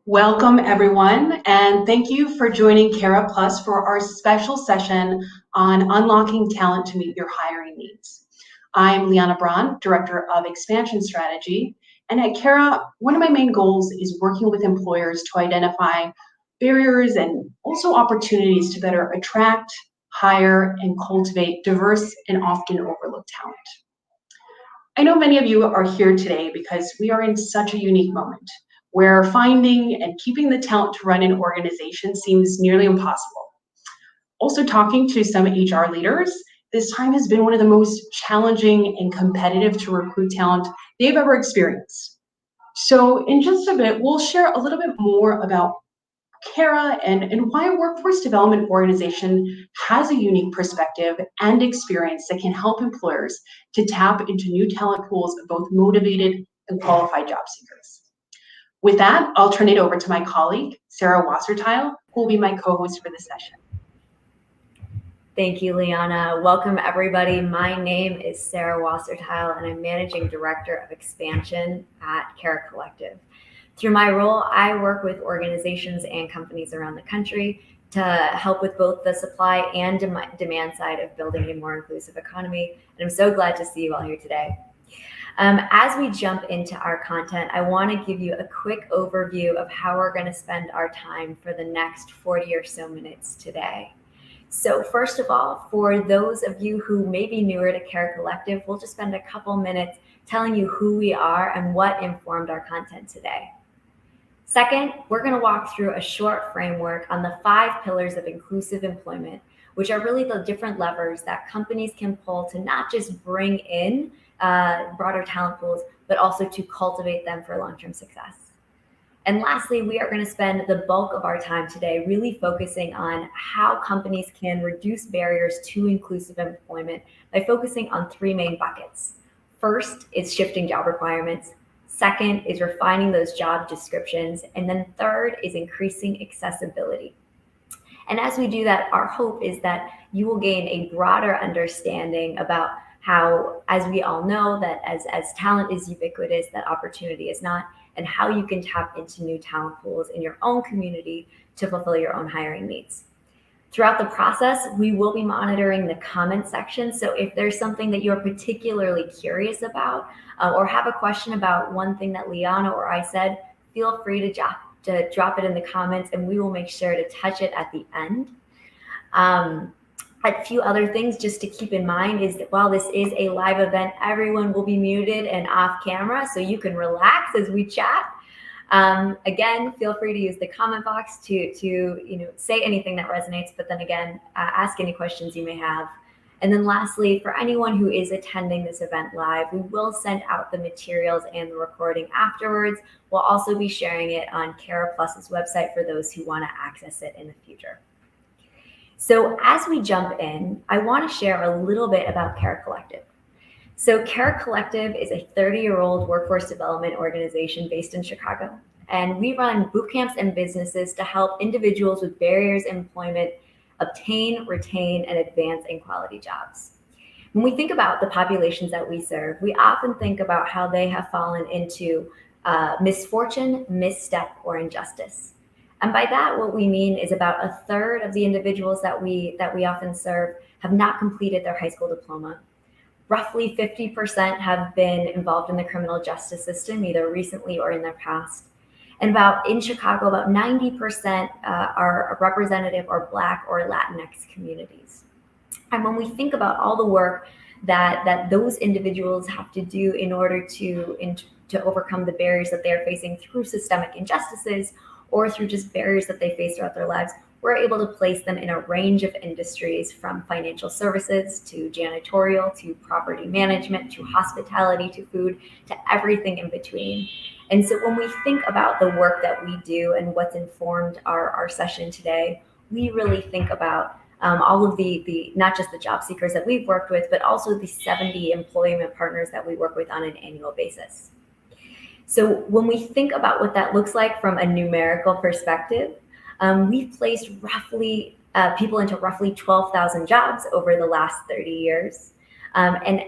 Welcome, everyone, and thank you for joining Cara Plus for our special session on unlocking talent to meet your hiring needs. I'm Liana Braun, Director of Expansion Strategy, and at Cara, one of my main goals is working with employers to identify barriers and also opportunities to better attract, hire, and cultivate diverse and often overlooked talent. I know many of you are here today because we are in such a unique moment where finding and keeping the talent to run an organization seems nearly impossible. Also, talking to some HR leaders, this time has been one of the most challenging and competitive to recruit talent they've ever experienced. So, in just a bit, we'll share a little bit more about Cara and why a workforce development organization has a unique perspective and experience that can help employers to tap into new talent pools of both motivated and qualified job seekers. With that, I'll turn it over to my colleague, Sarah Wasserteil, who will be my co-host for this session. Thank you, Liana. Welcome, everybody. My name is Sarah Wasserteil, and I'm Managing Director of Expansion at Cara Collective. Through my role, I work with organizations and companies around the country to help with both the supply and demand side of building a more inclusive economy. And I'm so glad to see you all here today. As we jump into our content, I want to give you a quick overview of how we're going to spend our time for the next 40 or so minutes today. So first of all, for those of you who may be newer to Cara Collective, we'll just spend a couple minutes telling you who we are and what informed our content today. Second, we're going to walk through a short framework on the 5 pillars of inclusive employment, which are really the different levers that companies can pull to not just bring in broader talent pools, but also to cultivate them for long-term success. And lastly, we are going to spend the bulk of our time today really focusing on how companies can reduce barriers to inclusive employment by focusing on 3 main buckets. First is shifting job requirements. Second is refining those job descriptions. And then third is increasing accessibility. And as we do that, our hope is that you will gain a broader understanding about how, as we all know, that as talent is ubiquitous, that opportunity is not, and how you can tap into new talent pools in your own community to fulfill your own hiring needs. Throughout the process, we will be monitoring the comment section. So if there's something that you're particularly curious about or have a question about one thing that Liana or I said, feel free to drop it in the comments and we will make sure to touch it at the end. A few other things just to keep in mind is that while this is a live event, everyone will be muted and off camera, so you can relax as we chat. Again, feel free to use the comment box to say anything that resonates, but then again, ask any questions you may have. And then lastly, for anyone who is attending this event live, we will send out the materials and the recording afterwards. We'll also be sharing it on Cara Plus's website for those who want to access it in the future. So as we jump in, I want to share a little bit about Cara Collective. So Cara Collective is a 30-year-old workforce development organization based in Chicago. And we run boot camps and businesses to help individuals with barriers in employment obtain, retain, and advance in quality jobs. When we think about the populations that we serve, we often think about how they have fallen into misfortune, misstep, or injustice. And by that, what we mean is about a third of the individuals that we often serve have not completed their high school diploma. Roughly 50% have been involved in the criminal justice system, either recently or in their past. And in Chicago, about 90% are representative or Black or Latinx communities. And when we think about all the work that those individuals have to do in order to overcome the barriers that they're facing through systemic injustices or through just barriers that they face throughout their lives, we're able to place them in a range of industries, from financial services to janitorial to property management to hospitality to food to everything in between. And so when we think about the work that we do and what's informed our session today, we really think about all of the not just the job seekers that we've worked with, but also the 70 employment partners that we work with on an annual basis. So when we think about what that looks like from a numerical perspective, we've placed roughly people into roughly 12,000 jobs over the last 30 years, and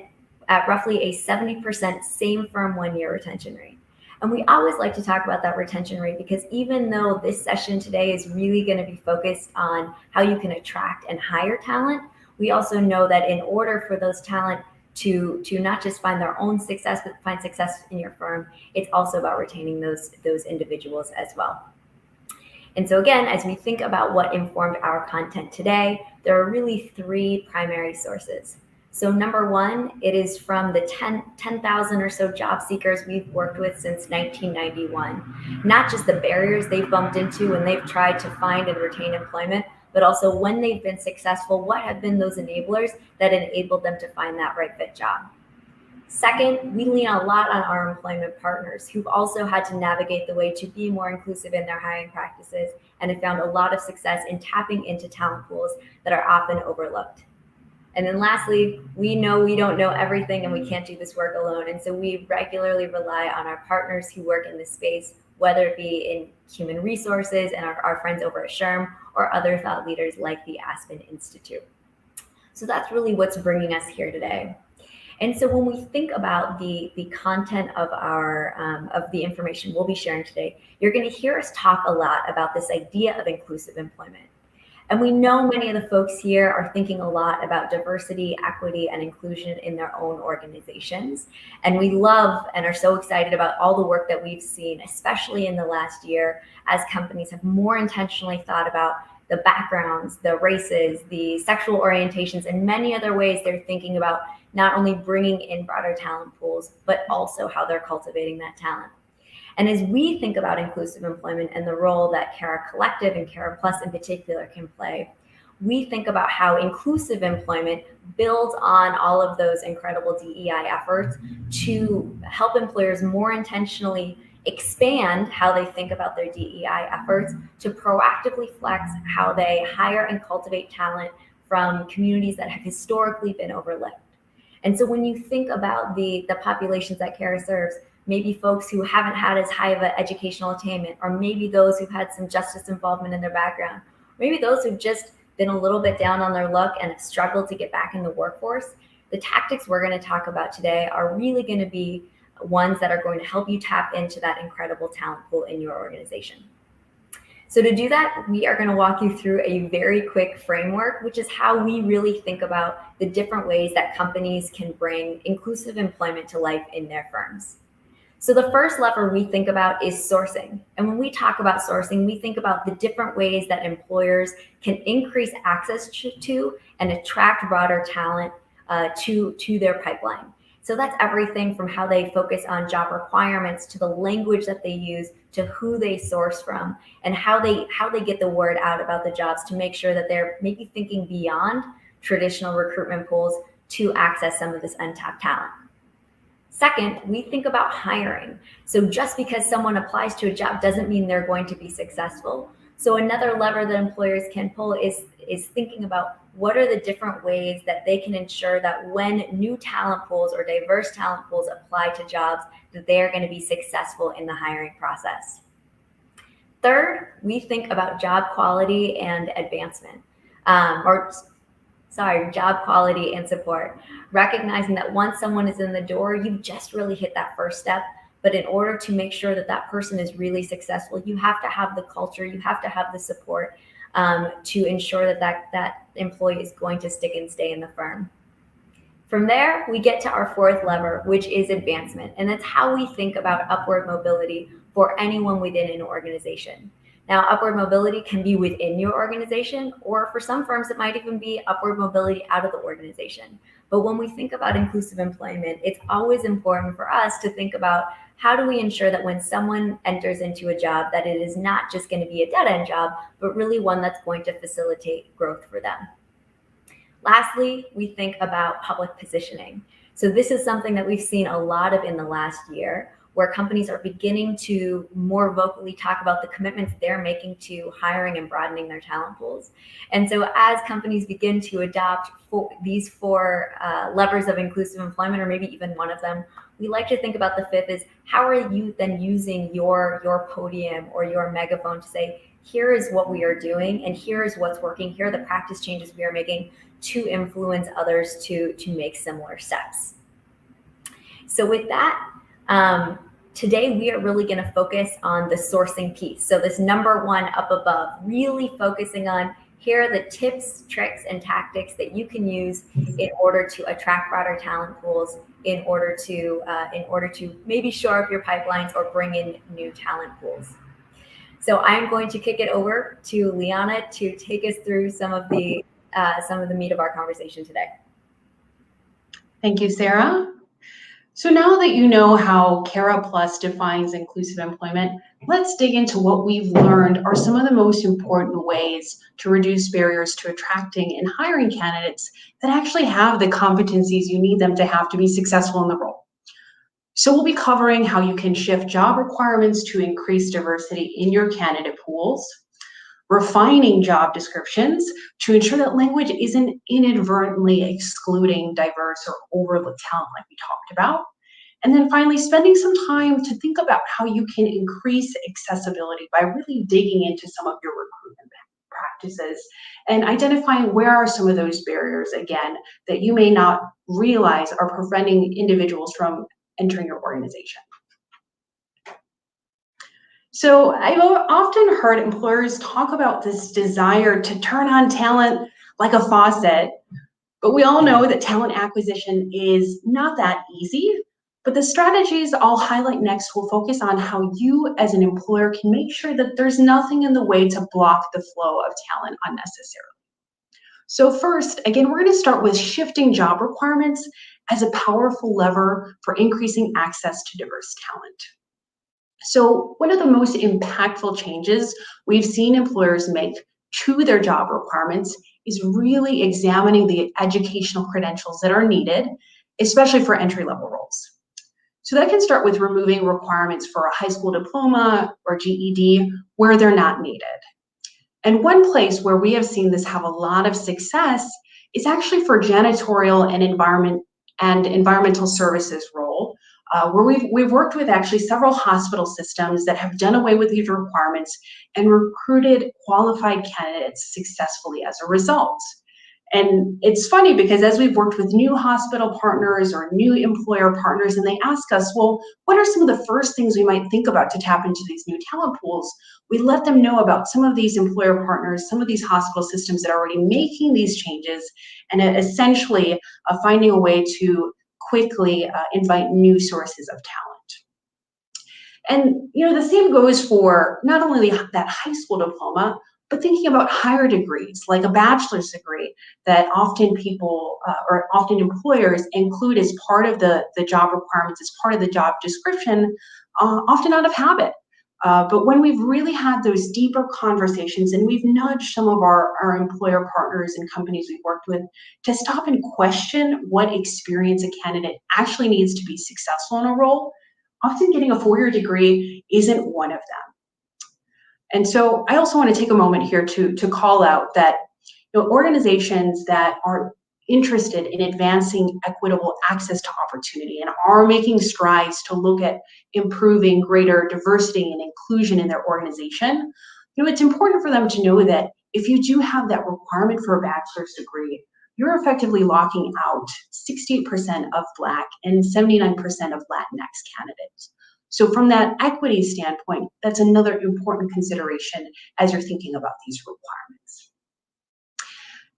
at roughly a 70% same firm 1-year retention rate. And we always like to talk about that retention rate, because even though this session today is really going to be focused on how you can attract and hire talent, we also know that in order for those talent to not just find their own success, but find success in your firm, it's also about retaining those individuals as well. And so again, as we think about what informed our content today, there are really three primary sources. So number one, it is from the 10,000 or so job seekers we've worked with since 1991. Not just the barriers they've bumped into when they've tried to find and retain employment, but also when they've been successful, what have been those enablers that enabled them to find that right fit job. Second, we lean a lot on our employment partners who've also had to navigate the way to be more inclusive in their hiring practices and have found a lot of success in tapping into talent pools that are often overlooked. And then lastly, we know we don't know everything and we can't do this work alone. And so we regularly rely on our partners who work in this space, whether it be in human resources and our friends over at SHRM or other thought leaders like the Aspen Institute. So that's really what's bringing us here today. And so when we think about the content of of the information we'll be sharing today, you're going to hear us talk a lot about this idea of inclusive employment. And we know many of the folks here are thinking a lot about diversity, equity, and inclusion in their own organizations. And we love and are so excited about all the work that we've seen, especially in the last year, as companies have more intentionally thought about the backgrounds, the races, the sexual orientations, and many other ways they're thinking about not only bringing in broader talent pools, but also how they're cultivating that talent. And as we think about inclusive employment and the role that Cara Collective and Cara Plus in particular can play, we think about how inclusive employment builds on all of those incredible DEI efforts to help employers more intentionally expand how they think about their DEI efforts, to proactively flex how they hire and cultivate talent from communities that have historically been overlooked. And so when you think about the populations that Cara serves, maybe folks who haven't had as high of an educational attainment, or maybe those who've had some justice involvement in their background, maybe those who've just been a little bit down on their luck and have struggled to get back in the workforce, the tactics we're going to talk about today are really going to be ones that are going to help you tap into that incredible talent pool in your organization. So to do that, we are going to walk you through a very quick framework, which is how we really think about the different ways that companies can bring inclusive employment to life in their firms. So the first lever we think about is sourcing. And when we talk about sourcing, we think about the different ways that employers can increase access to and attract broader talent to their pipeline. So that's everything from how they focus on job requirements, to the language that they use, to who they source from, and how they get the word out about the jobs to make sure that they're maybe thinking beyond traditional recruitment pools to access some of this untapped talent. Second, we think about hiring. So just because someone applies to a job doesn't mean they're going to be successful. So another lever that employers can pull is thinking about what are the different ways that they can ensure that when new talent pools or diverse talent pools apply to jobs, that they are going to be successful in the hiring process. Third, we think about job quality and advancement, job quality and support. Recognizing that once someone is in the door, you've just really hit that first step. But in order to make sure that that person is really successful, you have to have the culture, you have to have the support to ensure that employee is going to stick and stay in the firm. From there, we get to our fourth lever, which is advancement. And that's how we think about upward mobility for anyone within an organization. Now, upward mobility can be within your organization, or for some firms, it might even be upward mobility out of the organization. But when we think about inclusive employment, it's always important for us to think about how do we ensure that when someone enters into a job, that it is not just going to be a dead-end job, but really one that's going to facilitate growth for them. Lastly, we think about public positioning. So this is something that we've seen a lot of in the last year, where companies are beginning to more vocally talk about the commitments they're making to hiring and broadening their talent pools. And so as companies begin to adopt these four levers of inclusive employment, or maybe even one of them, we like to think about the fifth is how are you then using your podium or your megaphone to say, here is what we are doing and here is what's working, here are the practice changes we are making to influence others to make similar steps. So with that, today we are really going to focus on the sourcing piece. So this number one up above, really focusing on here are the tips, tricks, and tactics that you can use in order to attract broader talent pools, in order to maybe shore up your pipelines or bring in new talent pools. So I'm going to kick it over to Liana to take us through some of the meat of our conversation today. Thank you, Sarah. So now that you know how Cara Plus defines inclusive employment, let's dig into what we've learned are some of the most important ways to reduce barriers to attracting and hiring candidates that actually have the competencies you need them to have to be successful in the role. So we'll be covering how you can shift job requirements to increase diversity in your candidate pools, refining job descriptions to ensure that language isn't inadvertently excluding diverse or overlooked talent like we talked about. And then finally, spending some time to think about how you can increase accessibility by really digging into some of your recruitment practices and identifying where are some of those barriers, again, that you may not realize are preventing individuals from entering your organization. So I've often heard employers talk about this desire to turn on talent like a faucet, but we all know that talent acquisition is not that easy. But the strategies I'll highlight next will focus on how you as an employer can make sure that there's nothing in the way to block the flow of talent unnecessarily. So first, again, we're going to start with shifting job requirements as a powerful lever for increasing access to diverse talent. So one of the most impactful changes we've seen employers make to their job requirements is really examining the educational credentials that are needed, especially for entry-level roles. So that can start with removing requirements for a high school diploma or GED where they're not needed. And one place where we have seen this have a lot of success is actually for janitorial and environmental services role, where we've worked with actually several hospital systems that have done away with these requirements and recruited qualified candidates successfully as a result. And it's funny because as we've worked with new hospital partners or new employer partners, and they ask us, well, what are some of the first things we might think about to tap into these new talent pools? We let them know about some of these employer partners, some of these hospital systems that are already making these changes, and essentially finding a way to quickly invite new sources of talent. And the same goes for not only that high school diploma, but thinking about higher degrees, like a bachelor's degree that often people or often employers include as part of the job requirements, as part of the job description, often out of habit. But when we've really had those deeper conversations and we've nudged some of our employer partners and companies we've worked with to stop and question what experience a candidate actually needs to be successful in a role, often getting a four-year degree isn't one of them. And so I also want to take a moment here to call out that organizations that are interested in advancing equitable access to opportunity and are making strides to look at improving greater diversity and inclusion in their organization, it's important for them to know that if you do have that requirement for a bachelor's degree, you're effectively locking out 68% of Black and 79% of Latinx candidates. So from that equity standpoint, that's another important consideration as you're thinking about these requirements.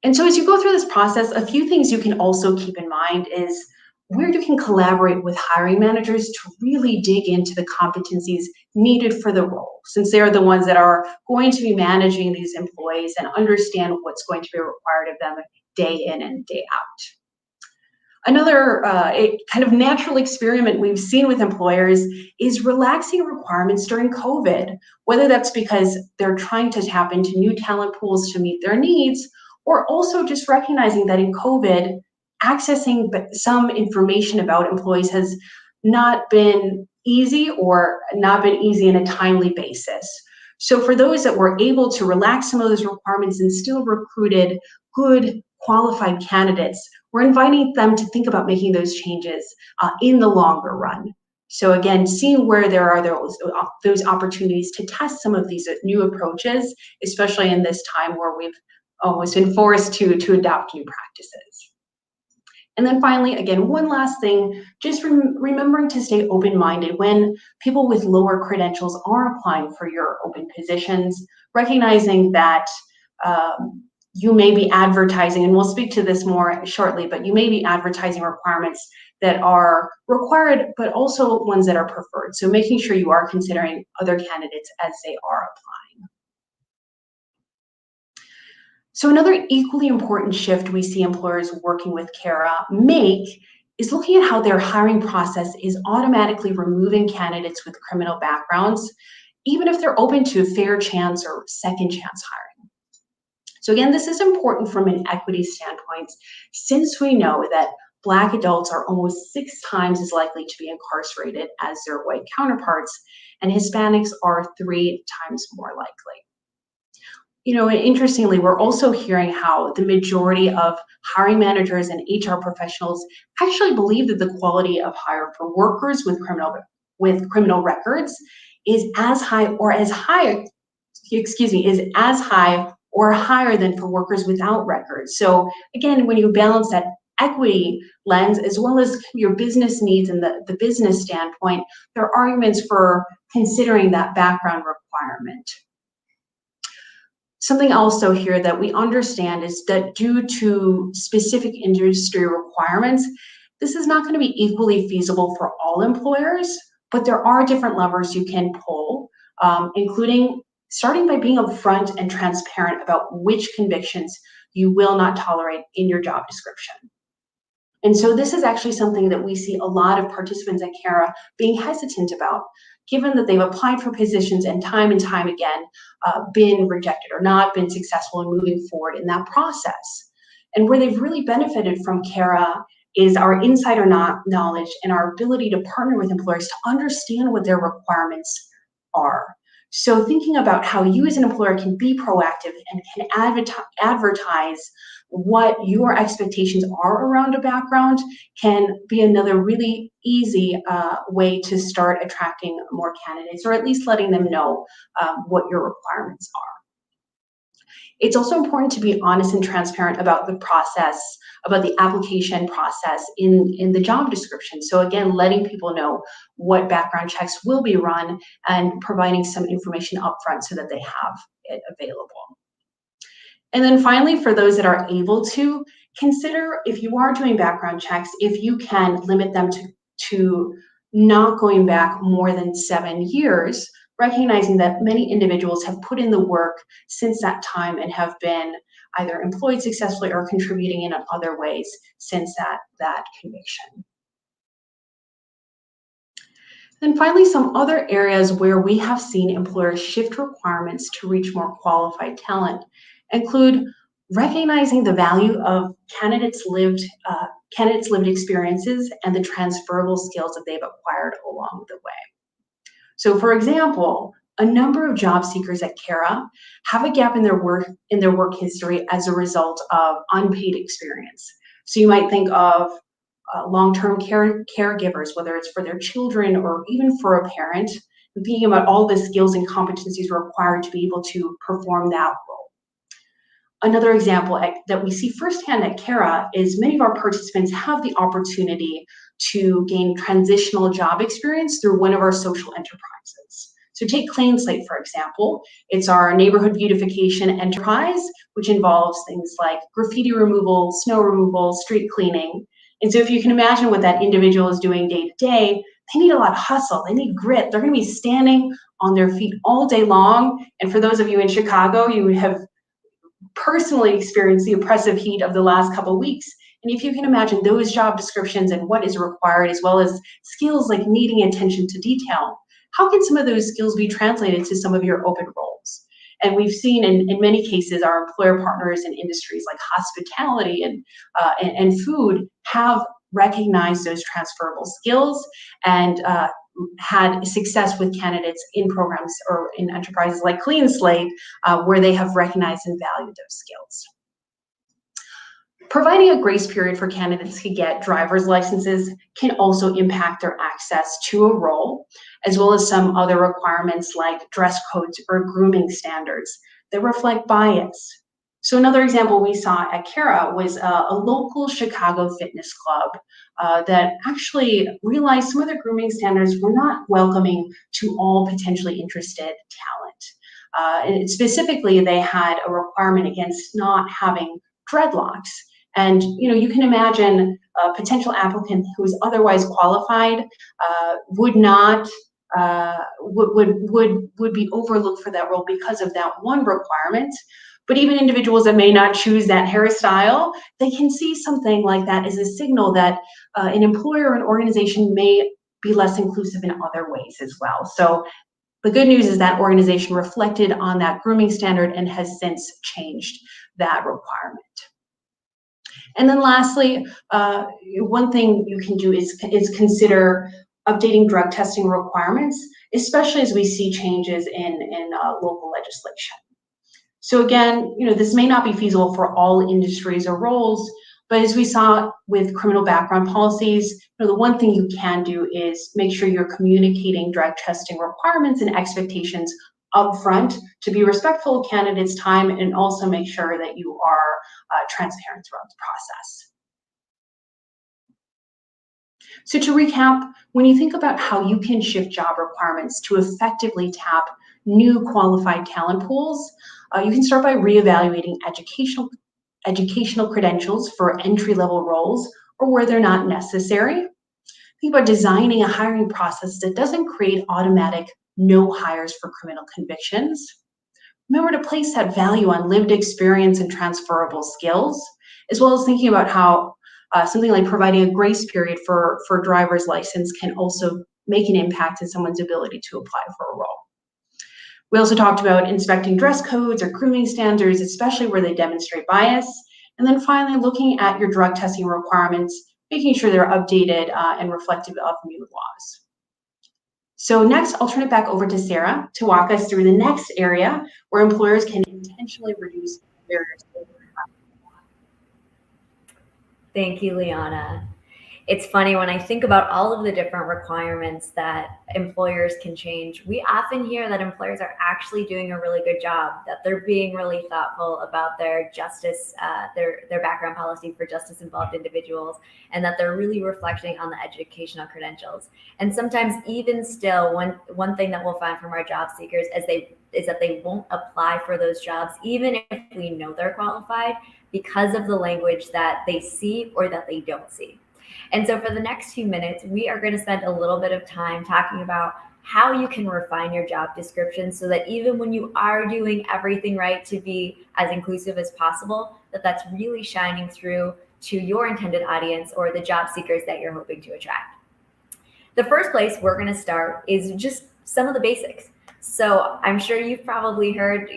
And so as you go through this process, a few things you can also keep in mind is where you can collaborate with hiring managers to really dig into the competencies needed for the role, since they are the ones that are going to be managing these employees and understand what's going to be required of them day in and day out. Another kind of natural experiment we've seen with employers is relaxing requirements during COVID, whether that's because they're trying to tap into new talent pools to meet their needs, or also just recognizing that in COVID, accessing some information about employees has not been easy or not been easy in a timely basis. So for those that were able to relax some of those requirements and still recruited good qualified candidates, we're inviting them to think about making those changes in the longer run. So again, seeing where there are those opportunities to test some of these new approaches, especially in this time where we've almost been forced to adopt new practices. And then finally, again, one last thing, just remembering to stay open-minded when people with lower credentials are applying for your open positions, recognizing that you may be advertising, and we'll speak to this more shortly, but you may be advertising requirements that are required, but also ones that are preferred. So making sure you are considering other candidates as they are applying. So another equally important shift we see employers working with Cara make is looking at how their hiring process is automatically removing candidates with criminal backgrounds, even if they're open to fair chance or second chance hiring. So again, this is important from an equity standpoint, since we know that Black adults are almost 6 times as likely to be incarcerated as their white counterparts, and Hispanics are 3 times more likely. You know, and interestingly, we're also hearing how the majority of hiring managers and HR professionals actually believe that the quality of hire for workers with criminal records is as high or as high, is as high or higher than for workers without records. So again, when you balance that equity lens as well as your business needs and the business standpoint, there are arguments for considering that background requirement. Something also here that we understand is that due to specific industry requirements, this is not going to be equally feasible for all employers, but there are different levers you can pull, including starting by being upfront and transparent about which convictions you will not tolerate in your job description. And so this is actually something that we see a lot of participants at Cara being hesitant about, given that they've applied for positions and time again been rejected or not been successful in moving forward in that process. And where they've really benefited from Cara is our insider knowledge and our ability to partner with employers to understand what their requirements are. So thinking about how you as an employer can be proactive and can advertise what your expectations are around a background can be another really easy way to start attracting more candidates, or at least letting them know what your requirements are. It's also important to be honest and transparent about the process, about the application process in the job description. So again, letting people know what background checks will be run and providing some information upfront so that they have it available. And then finally, for those that are able to, consider if you are doing background checks, if you can limit them to not going back more than 7 years, recognizing that many individuals have put in the work since that time and have been either employed successfully or contributing in other ways since that conviction. Then finally, some other areas where we have seen employers shift requirements to reach more qualified talent include recognizing the value of candidates' lived experiences and the transferable skills that they've acquired along the way. So for example, a number of job seekers at Cara have a gap in their work history as a result of unpaid experience. So you might think of long-term caregivers, whether it's for their children or even for a parent, thinking about all the skills and competencies required to be able to perform that role. Another example that we see firsthand at Cara is many of our participants have the opportunity to gain transitional job experience through one of our social enterprises. So take Clean Slate, for example. It's our neighborhood beautification enterprise, which involves things like graffiti removal, snow removal, street cleaning. And so if you can imagine what that individual is doing day to day, they need a lot of hustle, they need grit. They're gonna be standing on their feet all day long. And for those of you in Chicago, you have personally experienced the oppressive heat of the last couple of weeks. And if you can imagine those job descriptions and what is required, as well as skills like needing attention to detail, how can some of those skills be translated to some of your open roles? And we've seen in many cases our employer partners in industries like hospitality and food have recognized those transferable skills and had success with candidates in programs or in enterprises like Clean Slate, where they have recognized and valued those skills. Providing a grace period for candidates to get driver's licenses can also impact their access to a role, as well as some other requirements like dress codes or grooming standards that reflect bias. So another example we saw at Cara was a local Chicago fitness club that actually realized some of their grooming standards were not welcoming to all potentially interested talent. And specifically, they had a requirement against not having dreadlocks. And you can imagine a potential applicant who is otherwise qualified would not would be overlooked for that role because of that one requirement. But even individuals that may not choose that hairstyle, they can see something like that as a signal that an employer or an organization may be less inclusive in other ways as well. So the good news is that organization reflected on that grooming standard and has since changed that requirement. And then lastly, one thing you can do is consider updating drug testing requirements, especially as we see changes in local legislation. So again, this may not be feasible for all industries or roles, but as we saw with criminal background policies, the one thing you can do is make sure you're communicating drug testing requirements and expectations upfront to be respectful of candidates' time and also make sure that you are transparent throughout the process. So to recap, when you think about how you can shift job requirements to effectively tap new qualified talent pools, you can start by reevaluating educational credentials for entry-level roles or where they're not necessary. Think about designing a hiring process that doesn't create automatic no hires for criminal convictions. Remember to place that value on lived experience and transferable skills, as well as thinking about how something like providing a grace period for driver's license can also make an impact in someone's ability to apply for a role. We also talked about inspecting dress codes or grooming standards, especially where they demonstrate bias. And then finally, looking at your drug testing requirements, making sure they're updated and reflective of new laws. So next, I'll turn it back over to Sarah to walk us through the next area where employers can intentionally reduce barriers. Thank you, Liana. It's funny when I think about all of the different requirements that employers can change, we often hear that employers are actually doing a really good job, that they're being really thoughtful about their justice, their background policy for justice involved individuals, and that they're really reflecting on the educational credentials. And sometimes even still, one thing that we'll find from our job seekers is that they won't apply for those jobs, even if we know they're qualified, because of the language that they see or that they don't see. And so for the next few minutes, we are going to spend a little bit of time talking about how you can refine your job description so that even when you are doing everything right to be as inclusive as possible, that's really shining through to your intended audience or the job seekers that you're hoping to attract. The first place we're going to start is just some of the basics. So I'm sure you've probably heard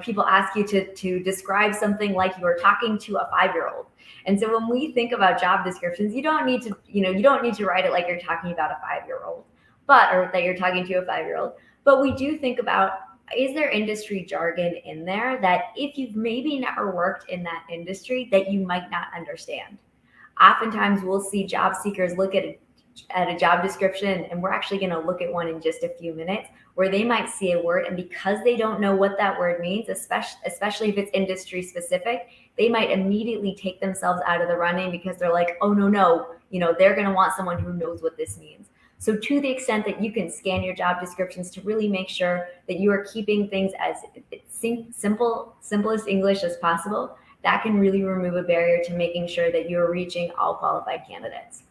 people ask you to describe something like you are talking to a 5-year-old. And so when we think about job descriptions, you don't need to write it like you're talking about a 5-year-old, or that you're talking to a 5-year-old. But we do think about, is there industry jargon in there that if you've maybe never worked in that industry that you might not understand? Oftentimes we'll see job seekers look at a job description, and we're actually going to look at one in just a few minutes, where they might see a word, and because they don't know what that word means, especially if it's industry specific, they might immediately take themselves out of the running because they're like, oh no, they're going to want someone who knows what this means. So to the extent that you can scan your job descriptions to really make sure that you are keeping things as simplest English as possible, that can really remove a barrier to making sure that you're reaching all qualified candidates.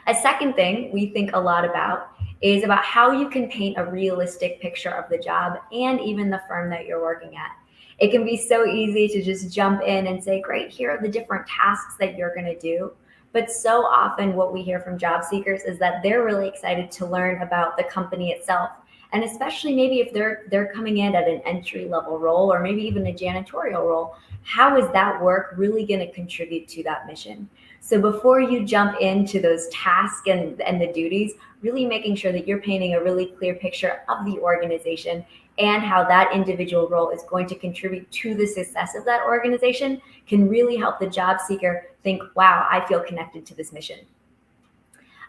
A second thing we think a lot about is about how you can paint a realistic picture of the job and even the firm that you're working at. It can be so easy to just jump in and say, great, here are the different tasks that you're going to do. But so often what we hear from job seekers is that they're really excited to learn about the company itself. And especially maybe if they're coming in at an entry-level role or maybe even a janitorial role, how is that work really going to contribute to that mission? So before you jump into those tasks and the duties, really making sure that you're painting a really clear picture of the organization and how that individual role is going to contribute to the success of that organization can really help the job seeker think, wow, I feel connected to this mission.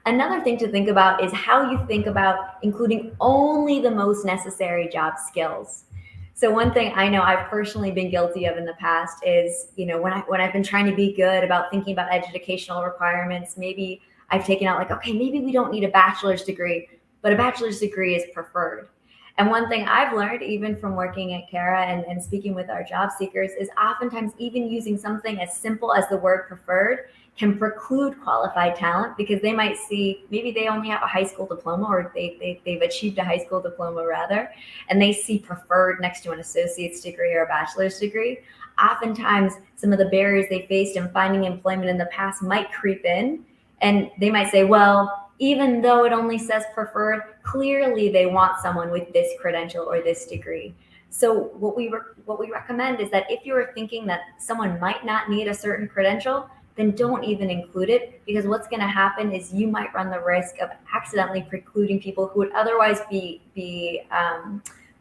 Another thing to think about is how you think about including only the most necessary job skills. So one thing I know I've personally been guilty of in the past is, when I've been trying to be good about thinking about educational requirements, maybe I've taken out like, okay, maybe we don't need a bachelor's degree, but a bachelor's degree is preferred. And one thing I've learned, even from working at Cara and speaking with our job seekers, is oftentimes even using something as simple as the word preferred can preclude qualified talent, because they might see maybe they only have a high school diploma, or they've achieved a high school diploma rather, and they see preferred next to an associate's degree or a bachelor's degree. Oftentimes, some of the barriers they faced in finding employment in the past might creep in, and they might say, well, even though it only says preferred, clearly they want someone with this credential or this degree. So what we recommend is that if you are thinking that someone might not need a certain credential, then don't even include it, because what's going to happen is you might run the risk of accidentally precluding people who would otherwise be a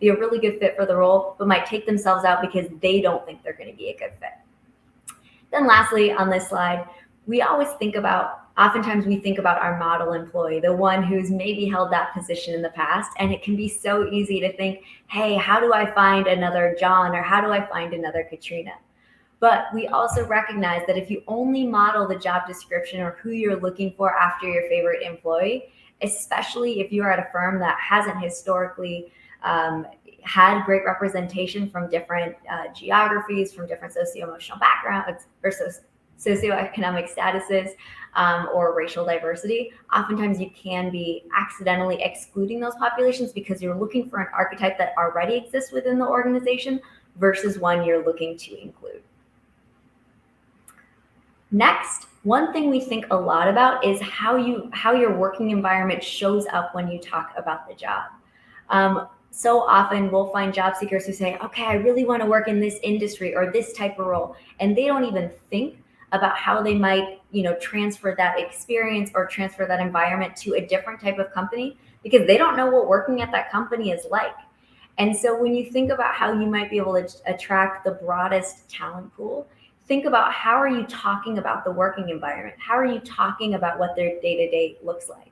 really good fit for the role, but might take themselves out because they don't think they're going to be a good fit. Then lastly, on this slide, oftentimes we think about our model employee, the one who's maybe held that position in the past, and it can be so easy to think, hey, how do I find another John, or how do I find another Katrina? But we also recognize that if you only model the job description or who you're looking for after your favorite employee, especially if you're at a firm that hasn't historically had great representation from different geographies, from different socio-emotional backgrounds or socioeconomic statuses, or racial diversity, oftentimes you can be accidentally excluding those populations because you're looking for an archetype that already exists within the organization versus one you're looking to include. Next, one thing we think a lot about is how your working environment shows up when you talk about the job. So often we'll find job seekers who say, okay, I really want to work in this industry or this type of role, and they don't even think about how they might, transfer that experience or transfer that environment to a different type of company, because they don't know what working at that company is like. And so when you think about how you might be able to attract the broadest talent pool, think about how are you talking about the working environment? How are you talking about what their day-to-day looks like?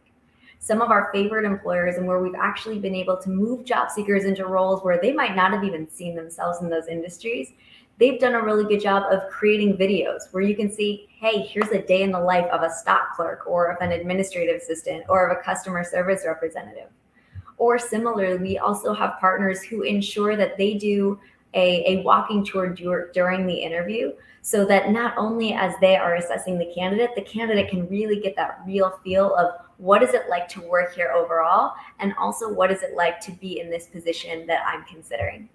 Some of our favorite employers, and where we've actually been able to move job seekers into roles where they might not have even seen themselves in those industries, they've done a really good job of creating videos where you can see, hey, here's a day in the life of a stock clerk, or of an administrative assistant, or of a customer service representative. Or similarly, we also have partners who ensure that they do a walking tour during the interview, so that not only as they are assessing the candidate can really get that real feel of what is it like to work here overall, and also what is it like to be in this position that I'm considering.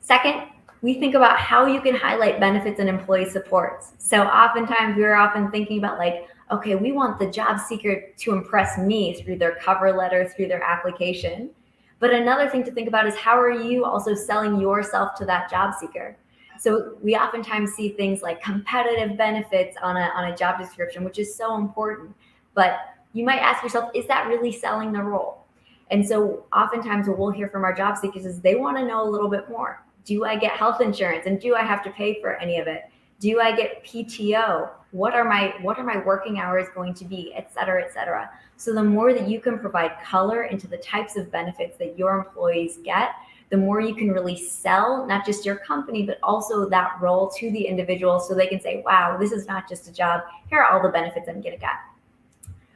Second, we think about how you can highlight benefits and employee supports. So oftentimes we're often thinking about like, okay, we want the job seeker to impress me through their cover letter, through their application. But another thing to think about is how are you also selling yourself to that job seeker? So we oftentimes see things like competitive benefits on a job description, which is so important. But you might ask yourself, is that really selling the role? And so oftentimes what we'll hear from our job seekers is they want to know a little bit more. Do I get health insurance, and do I have to pay for any of it? Do I get PTO? What are my working hours going to be, et cetera, et cetera. So the more that you can provide color into the types of benefits that your employees get, the more you can really sell not just your company, but also that role to the individual, so they can say, wow, this is not just a job. Here are all the benefits I'm going to get.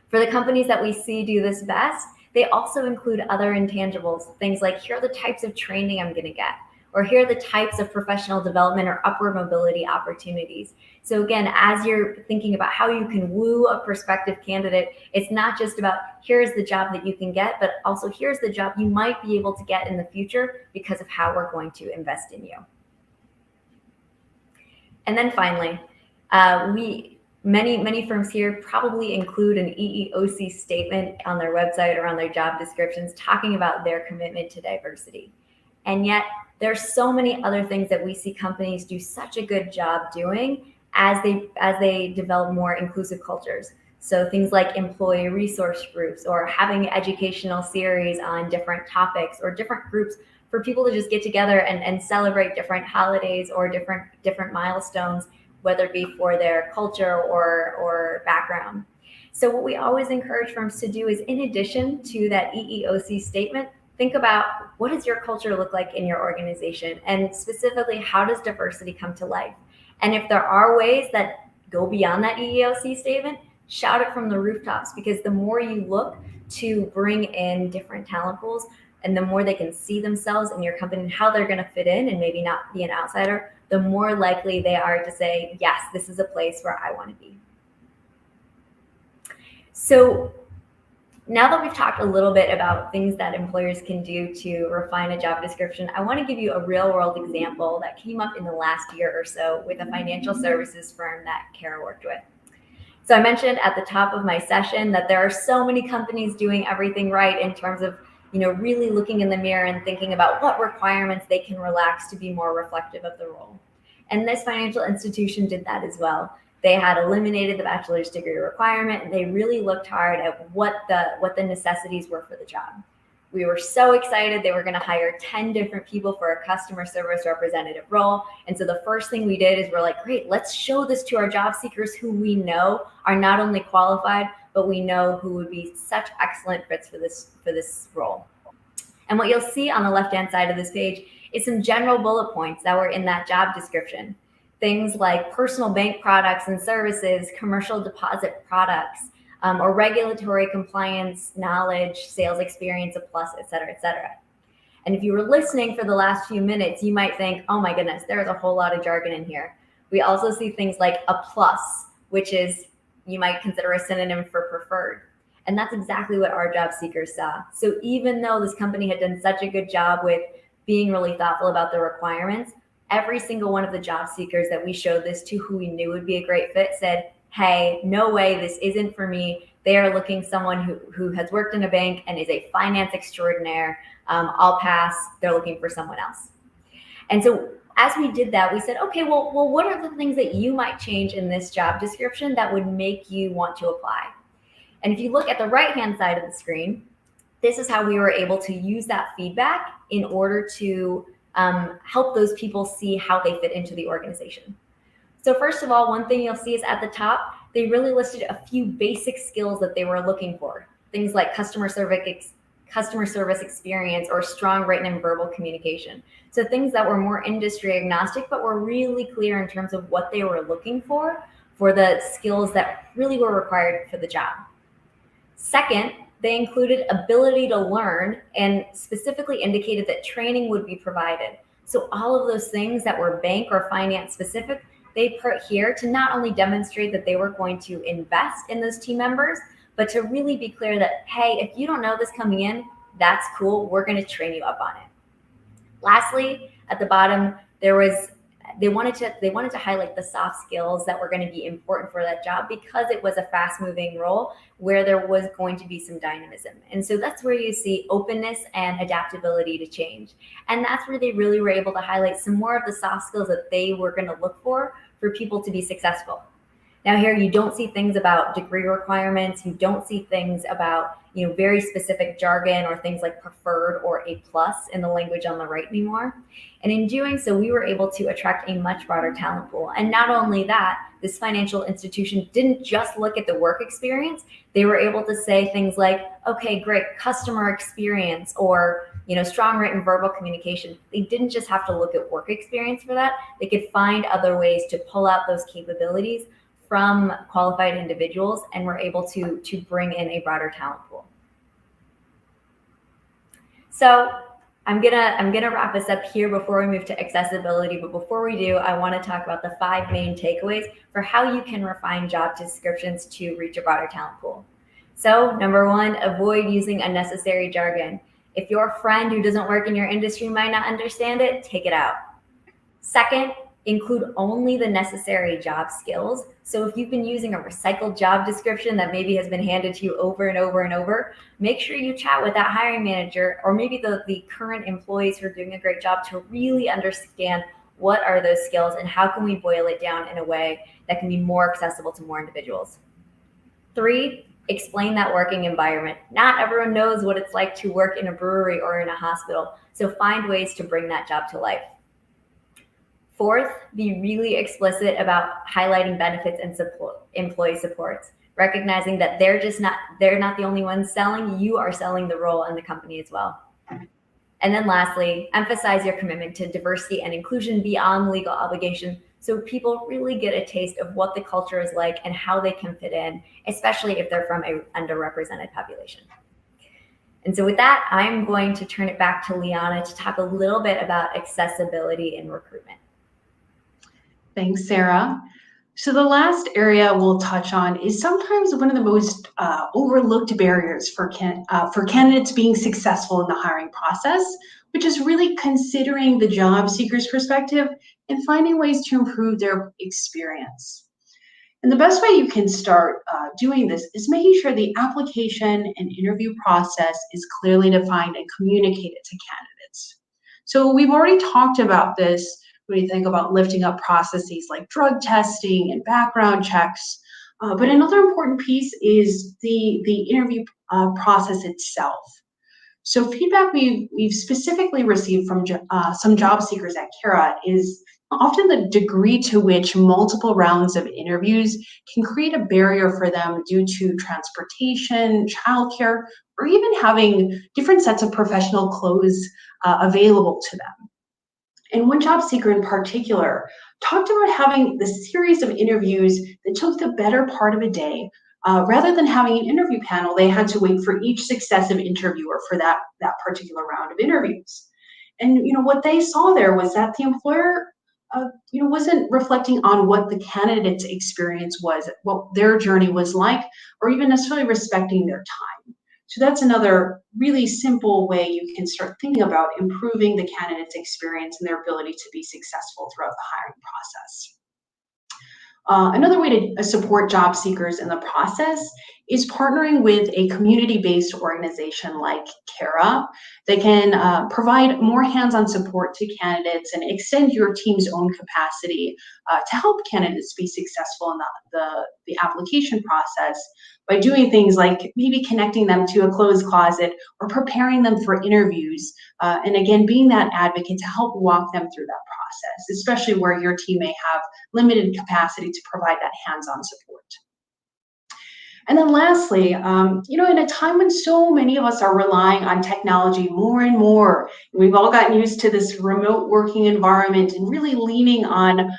For the companies that we see do this best, they also include other intangibles, things like here are the types of training I'm going to get, or here are the types of professional development or upward mobility opportunities. So again, as you're thinking about how you can woo a prospective candidate, it's not just about here's the job that you can get, but also here's the job you might be able to get in the future because of how we're going to invest in you. And then finally, many firms here probably include an EEOC statement on their website or on their job descriptions talking about their commitment to diversity. And yet there's so many other things that we see companies do such a good job doing as they develop more inclusive cultures. So things like employee resource groups, or having educational series on different topics, or different groups for people to just get together and celebrate different holidays or different milestones, whether it be for their culture or background. So what we always encourage firms to do is, in addition to that EEOC statement, Think about, what does your culture look like in your organization? And specifically, how does diversity come to life? And if there are ways that go beyond that EEOC statement, shout it from the rooftops, because the more you look to bring in different talent pools and the more they can see themselves in your company and how they're going to fit in and maybe not be an outsider, the more likely they are to say, yes, this is a place where I want to be. So now that we've talked a little bit about things that employers can do to refine a job description, I want to give you a real world example that came up in the last year or so with a financial services firm that Cara worked with. So I mentioned at the top of my session that there are so many companies doing everything right in terms of, really looking in the mirror and thinking about what requirements they can relax to be more reflective of the role. And this financial institution did that as well. They had eliminated the bachelor's degree requirement, and they really looked hard at what the necessities were for the job. We were so excited. They were going to hire 10 different people for a customer service representative role. And so the first thing we did is we're like, great, let's show this to our job seekers who we know are not only qualified, but we know who would be such excellent fits for this role. And what you'll see on the left-hand side of this page is some general bullet points that were in that job description. Things like personal bank products and services, commercial deposit products, or regulatory compliance, knowledge, sales experience, a plus, et cetera, et cetera. And if you were listening for the last few minutes, you might think, oh my goodness, there's a whole lot of jargon in here. We also see things like a plus, which is, you might consider a synonym for preferred. And that's exactly what our job seekers saw. So even though this company had done such a good job with being really thoughtful about the requirements, every single one of the job seekers that we showed this to who we knew would be a great fit said, hey, no way, this isn't for me. They are looking someone who has worked in a bank and is a finance extraordinaire. I'll pass. They're looking for someone else. And so as we did that, we said, okay, well, what are the things that you might change in this job description that would make you want to apply? And if you look at the right-hand side of the screen, this is how we were able to use that feedback in order to help those people see how they fit into the organization. So first of all, one thing you'll see is at the top, they really listed a few basic skills that they were looking for. Things like customer service experience or strong written and verbal communication. So things that were more industry agnostic, but were really clear in terms of what they were looking for the skills that really were required for the job. Second, they included ability to learn and specifically indicated that training would be provided. So all of those things that were bank or finance specific, they put here to not only demonstrate that they were going to invest in those team members, but to really be clear that, hey, if you don't know this coming in, that's cool. We're going to train you up on it. Lastly, at the bottom, they wanted to highlight the soft skills that were going to be important for that job because it was a fast-moving role where there was going to be some dynamism. And so that's where you see openness and adaptability to change. And that's where they really were able to highlight some more of the soft skills that they were going to look for people to be successful. Now here you don't see things about degree requirements. You don't see things about, very specific jargon or things like preferred or a plus in the language on the right anymore. And in doing so, we were able to attract a much broader talent pool. And not only that, this financial institution didn't just look at the work experience. They were able to say things like, okay, great, customer experience or, strong written verbal communication. They didn't just have to look at work experience for that. They could find other ways to pull out those capabilities from qualified individuals, and we're able to bring in a broader talent pool. So I'm gonna wrap this up here before we move to accessibility. But before we do, I want to talk about the 5 main takeaways for how you can refine job descriptions to reach a broader talent pool. So number 1, avoid using unnecessary jargon. If your friend who doesn't work in your industry might not understand it, take it out. Second, include only the necessary job skills. So if you've been using a recycled job description that maybe has been handed to you over and over and over, make sure you chat with that hiring manager or maybe the current employees who are doing a great job to really understand what are those skills and how can we boil it down in a way that can be more accessible to more individuals. 3, explain that working environment. Not everyone knows what it's like to work in a brewery or in a hospital, so find ways to bring that job to life. 4th, be really explicit about highlighting benefits and employee supports, recognizing that they're not the only ones selling, you are selling the role and the company as well. And then lastly, emphasize your commitment to diversity and inclusion beyond legal obligation, so people really get a taste of what the culture is like and how they can fit in, especially if they're from an underrepresented population. And so with that, I'm going to turn it back to Liana to talk a little bit about accessibility in recruitment. Thanks, Sarah. So the last area we'll touch on is sometimes one of the most overlooked barriers for candidates being successful in the hiring process, which is really considering the job seeker's perspective and finding ways to improve their experience. And the best way you can start doing this is making sure the application and interview process is clearly defined and communicated to candidates. So we've already talked about this when you think about lifting up processes like drug testing and background checks. But another important piece is the interview process itself. So feedback we've specifically received from some job seekers at Cara is often the degree to which multiple rounds of interviews can create a barrier for them due to transportation, childcare, or even having different sets of professional clothes available to them. And one job seeker in particular talked about having the series of interviews that took the better part of a day. Rather than having an interview panel, they had to wait for each successive interviewer for that particular round of interviews. And what they saw there was that the employer wasn't reflecting on what the candidate's experience was, what their journey was like, or even necessarily respecting their time. So that's another really simple way you can start thinking about improving the candidate's experience and their ability to be successful throughout the hiring process. Another way to support job seekers in the process is partnering with a community-based organization like Cara. They can provide more hands-on support to candidates and extend your team's own capacity to help candidates be successful in the application process by doing things like maybe connecting them to a clothes closet or preparing them for interviews. And again, being that advocate to help walk them through that process, especially where your team may have limited capacity to provide that hands-on support. And then lastly, in a time when so many of us are relying on technology more and more, we've all gotten used to this remote working environment and really leaning on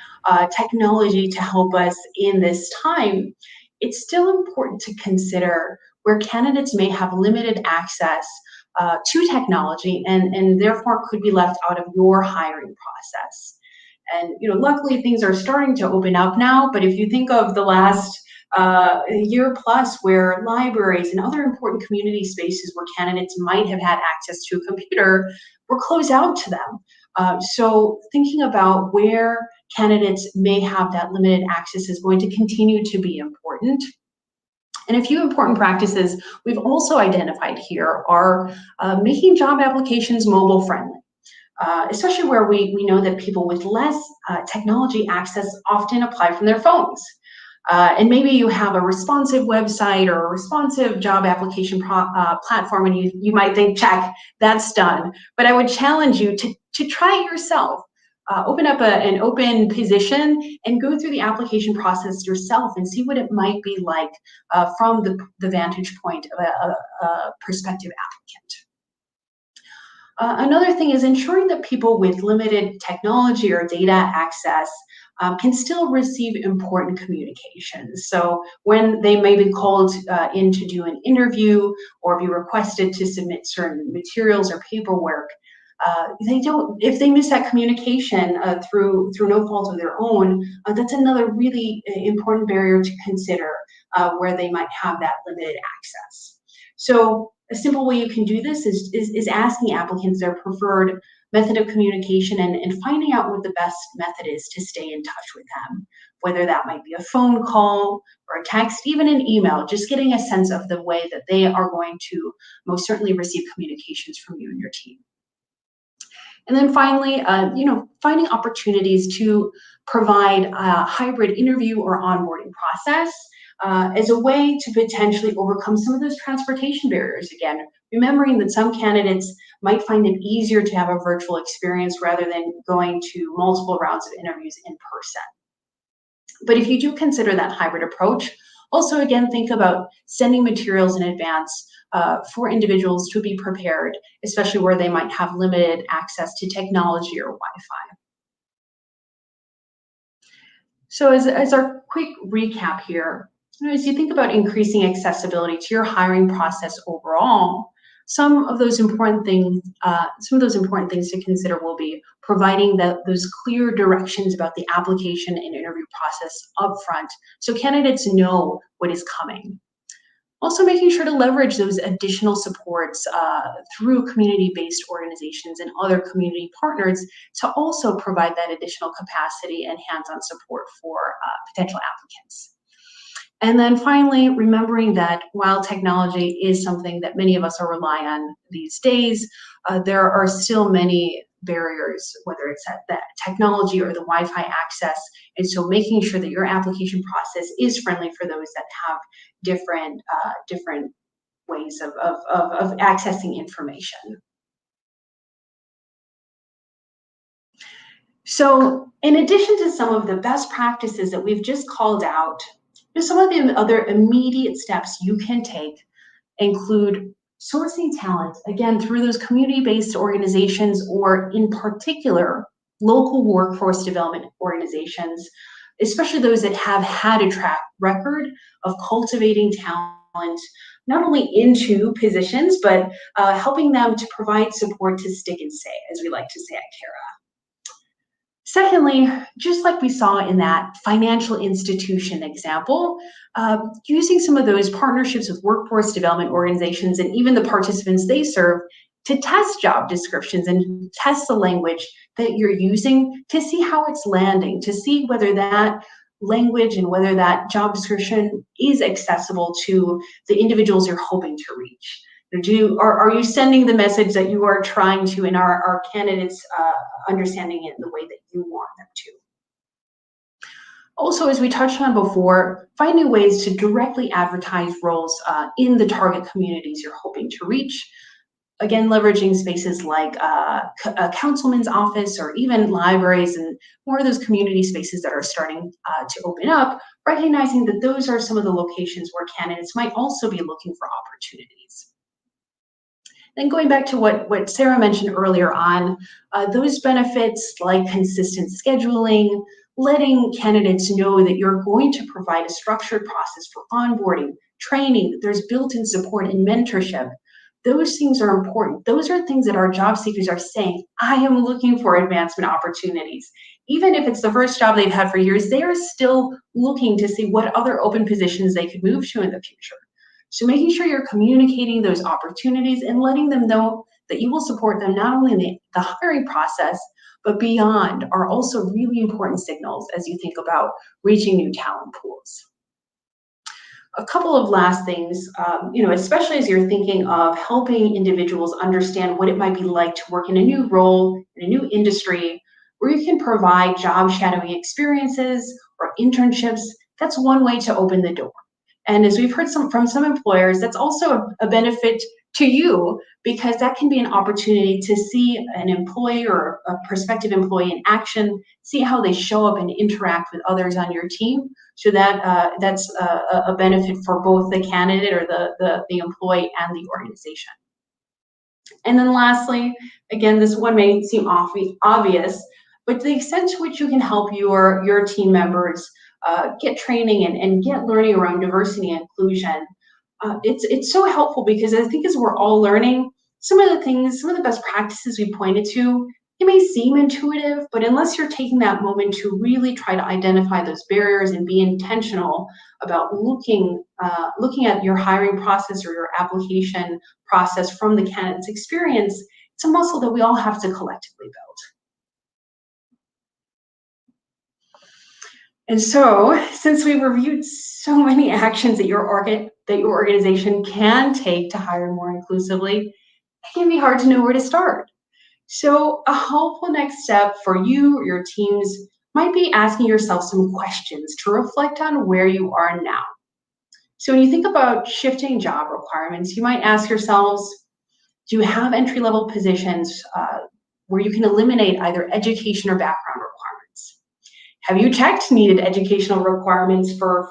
technology to help us in this time, it's still important to consider where candidates may have limited access to technology and therefore could be left out of your hiring process. And luckily things are starting to open up now, but if you think of the last year plus where libraries and other important community spaces where candidates might have had access to a computer were closed out to them. So thinking about where candidates may have that limited access is going to continue to be important. And a few important practices we've also identified here are making job applications mobile friendly. Especially where we know that people with less technology access often apply from their phones. And maybe you have a responsive website or a responsive job application platform and you might think, check, that's done. But I would challenge you to try it yourself. Open up an open position and go through the application process yourself and see what it might be like from the vantage point of a prospective applicant. Another thing is ensuring that people with limited technology or data access can still receive important communications. So when they may be called in to do an interview or be requested to submit certain materials or paperwork, if they miss that communication through no fault of their own, that's another really important barrier to consider where they might have that limited access. So a simple way you can do this is asking applicants their preferred method of communication and finding out what the best method is to stay in touch with them, whether that might be a phone call or a text, even an email, just getting a sense of the way that they are going to most certainly receive communications from you and your team. And then finally, finding opportunities to provide a hybrid interview or onboarding process as a way to potentially overcome some of those transportation barriers. Again, remembering that some candidates might find it easier to have a virtual experience rather than going to multiple rounds of interviews in person. But if you do consider that hybrid approach, Also, again, think about sending materials in advance for individuals to be prepared, especially where they might have limited access to technology or Wi-Fi. So as our quick recap here, as you think about increasing accessibility to your hiring process overall, some of those important things to consider will be providing those clear directions about the application and interview process upfront, so candidates know what is coming. Also, making sure to leverage those additional supports through community-based organizations and other community partners to also provide that additional capacity and hands-on support for potential applicants. And then finally, remembering that while technology is something that many of us are relying on these days, there are still many barriers, whether it's at the technology or the Wi-Fi access. And so making sure that your application process is friendly for those that have different ways of accessing information. So in addition to some of the best practices that we've just called out, some of the other immediate steps you can take include sourcing talent, again, through those community-based organizations, or in particular, local workforce development organizations, especially those that have had a track record of cultivating talent, not only into positions, but helping them to provide support to stick and stay, as we like to say at Cara. Secondly, just like we saw in that financial institution example, using some of those partnerships with workforce development organizations and even the participants they serve to test job descriptions and test the language that you're using to see how it's landing, to see whether that language and whether that job description is accessible to the individuals you're hoping to reach. Are you sending the message that you are trying to, and our candidates understanding it in the way that you want them to? Also, as we touched on before, finding ways to directly advertise roles in the target communities you're hoping to reach. Again, leveraging spaces like a councilman's office or even libraries and more of those community spaces that are starting to open up, recognizing that those are some of the locations where candidates might also be looking for opportunities. Then going back to what Sarah mentioned earlier on, those benefits like consistent scheduling, letting candidates know that you're going to provide a structured process for onboarding, training, that there's built-in support and mentorship. Those things are important. Those are things that our job seekers are saying, I am looking for advancement opportunities. Even if it's the first job they've had for years, they are still looking to see what other open positions they could move to in the future. So making sure you're communicating those opportunities and letting them know that you will support them not only in the hiring process, but beyond are also really important signals as you think about reaching new talent pools. A couple of last things, especially as you're thinking of helping individuals understand what it might be like to work in a new role, in a new industry, where you can provide job shadowing experiences or internships. That's one way to open the door. And as we've heard from some employers, that's also a benefit to you, because that can be an opportunity to see an employee or a prospective employee in action, see how they show up and interact with others on your team. So that's a benefit for both the candidate or the employee and the organization. And then lastly, again, this one may seem obvious, but to the extent to which you can help your team members get training and get learning around diversity and inclusion, it's so helpful, because I think as we're all learning, some of the best practices we pointed to, it may seem intuitive, but unless you're taking that moment to really try to identify those barriers and be intentional about looking at your hiring process or your application process from the candidate's experience, it's a muscle that we all have to collectively build. And so, since we reviewed so many actions that your organization can take to hire more inclusively, it can be hard to know where to start. So a helpful next step for you or your teams might be asking yourself some questions to reflect on where you are now. So when you think about shifting job requirements, you might ask yourselves, do you have entry-level positions where you can eliminate either education or background requirements? Have you checked needed educational requirements for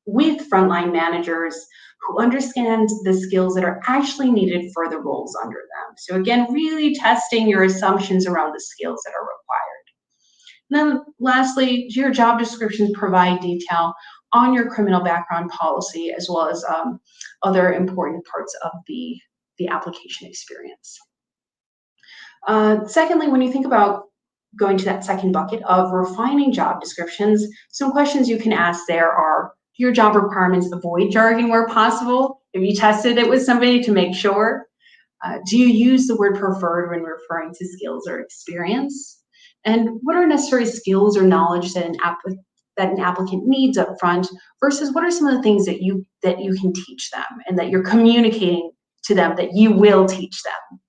with frontline managers who understand the skills that are actually needed for the roles under them. So again, really testing your assumptions around the skills that are required. And then lastly, your job descriptions provide detail on your criminal background policy, as well as other important parts of the application experience. Secondly, when you think about going to that second bucket of refining job descriptions, some questions you can ask there are, do your job requirements avoid jargon where possible? Have you tested it with somebody to make sure? Do you use the word preferred when referring to skills or experience? And what are necessary skills or knowledge that an applicant needs up front versus what are some of the things that you can teach them and that you're communicating to them that you will teach them?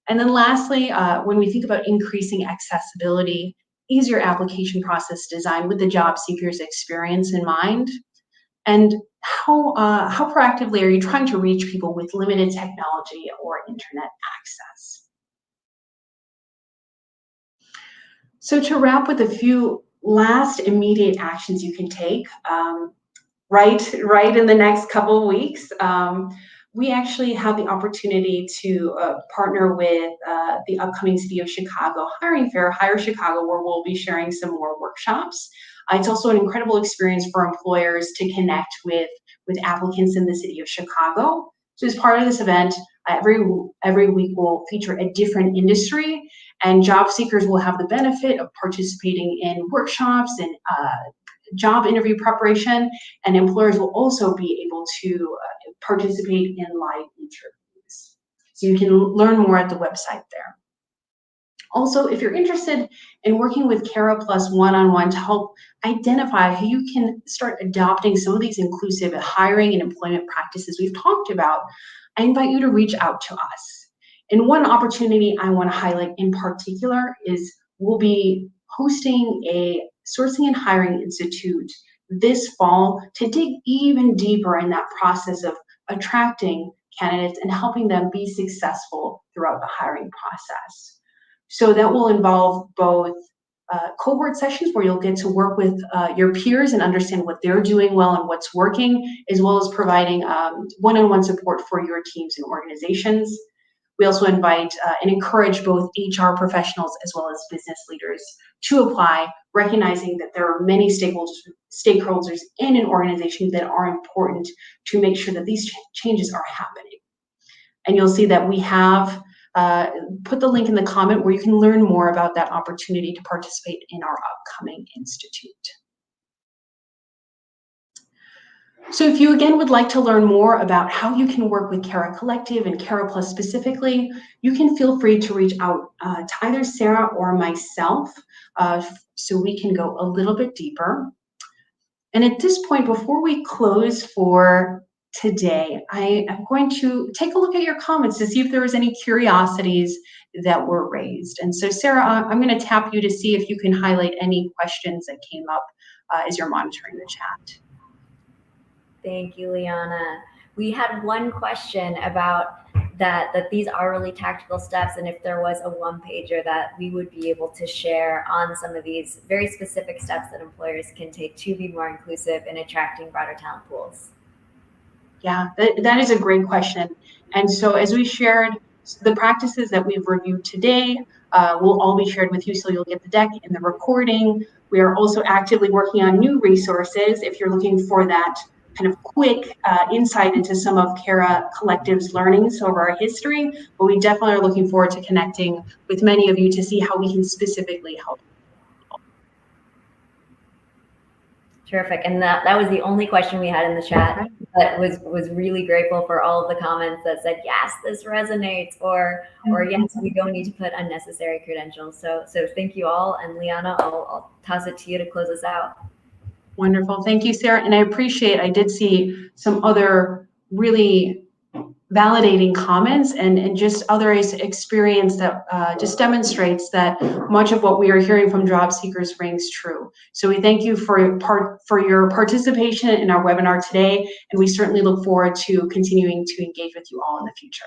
And then lastly, when we think about increasing accessibility, is your application process designed with the job seeker's experience in mind? And how proactively are you trying to reach people with limited technology or internet access? So to wrap with a few last immediate actions you can take right in the next couple of weeks, we actually have the opportunity to partner with the upcoming City of Chicago hiring fair, Hire Chicago, where we'll be sharing some more workshops. It's also an incredible experience for employers to connect with applicants in the City of Chicago. So as part of this event, every week we'll feature a different industry, and job seekers will have the benefit of participating in workshops and job interview preparation, and employers will also be able to participate in live interviews. So you can learn more at the website there. Also, if you're interested in working with Cara Plus one-on-one to help identify how you can start adopting some of these inclusive hiring and employment practices we've talked about, I invite you to reach out to us. And one opportunity I want to highlight in particular is we'll be hosting a Sourcing and Hiring Institute this fall to dig even deeper in that process of attracting candidates and helping them be successful throughout the hiring process. So that will involve both cohort sessions where you'll get to work with your peers and understand what they're doing well and what's working, as well as providing one-on-one support for your teams and organizations. We also invite and encourage both HR professionals as well as business leaders to apply, recognizing that there are many stakeholders in an organization that are important to make sure that these changes are happening. And you'll see that we have put the link in the comment where you can learn more about that opportunity to participate in our upcoming institute. So if you again would like to learn more about how you can work with Cara Collective and Cara Plus specifically, you can feel free to reach out to either Sarah or myself so we can go a little bit deeper. And at this point, before we close for today, I am going to take a look at your comments to see if there was any curiosities that were raised. And so Sarah, I'm going to tap you to see if you can highlight any questions that came up as you're monitoring the chat. Thank you, Liana. We had one question about that these are really tactical steps, and if there was a one-pager that we would be able to share on some of these very specific steps that employers can take to be more inclusive in attracting broader talent pools. Yeah, that is a great question. And so as we shared, the practices that we've reviewed today will all be shared with you, so you'll get the deck and the recording. We are also actively working on new resources if you're looking for that kind of quick insight into some of Cara Collective's learnings over our history, but we definitely are looking forward to connecting with many of you to see how we can specifically help. Terrific, and that was the only question we had in the chat, but was really grateful for all of the comments that said, yes, this resonates, or yes, we don't need to put unnecessary credentials. So thank you all, and Liana, I'll toss it to you to close us out. Wonderful. Thank you, Sarah. And I did see some other really validating comments and just other experience that just demonstrates that much of what we are hearing from job seekers rings true. So we thank you for your participation in our webinar today, and we certainly look forward to continuing to engage with you all in the future.